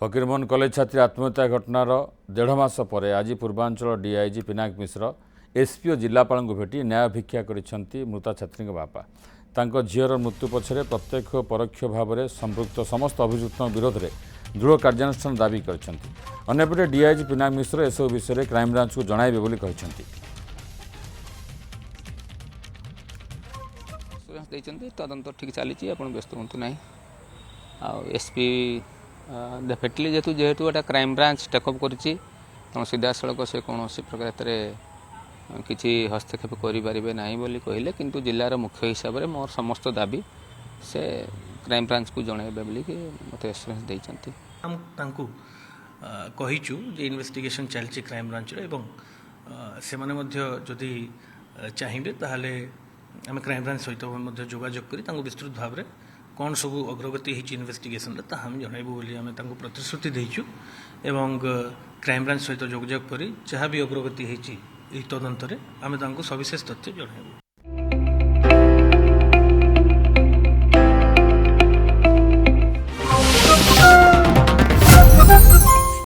Fakir Mohan college छात्री आत्महत्या घटनार 1.5 मास पर आज पूर्वांचल डीआईजी पिनाक मिश्र एसपी जिलापाल भेटी न्याय भिक्षा करिसेंती मृता छात्री बापा तांको झीर मृत्यु पछरे प्रत्यक्ष और परोक्ष भाव में संपृक्त समस्त अभियुक्तों विरोध में दृढ़ कार्यानुष्ठान दाबी करछंती। अन्यपटे डीआईजी पिनाक मिश्र एसबू विषय में क्राइमब्रांच को जणाइबे बोली कहिसेंती। तदंत ठीक चली आप व्यस्त हूँ ना एसपी डेफिनेटली जेहेतु गोटे क्राइम ब्रांच टेकअप करुँच सीधा सड़क से कौन प्रकार किसी हस्तक्षेप करें ना बोली कहले किंतु जिलार मुख्य हिसाब से मोर समस्त दाबी से क्राइम ब्रांच को जनइबे बोली मत एश्योरेंस देइचंती। कहीचु जे इन्वेस्टिगेशन चलछि क्राइम ब्रांच एवं से माने मध्य जदि चाहिए ताहले आम क्राइम ब्रांच सहित जोगाजोग करी विस्तृत भाव में कौन सब अग्रगति होती इन्वेस्टिगेशन हम जनइबू बोली आम प्रतिश्रुति देचु एवं क्राइम ब्रांच सहित जोगाजोग करी जहाँ भी अग्रगति होती तदंतर आम सविशेष तथ्य जनइबू।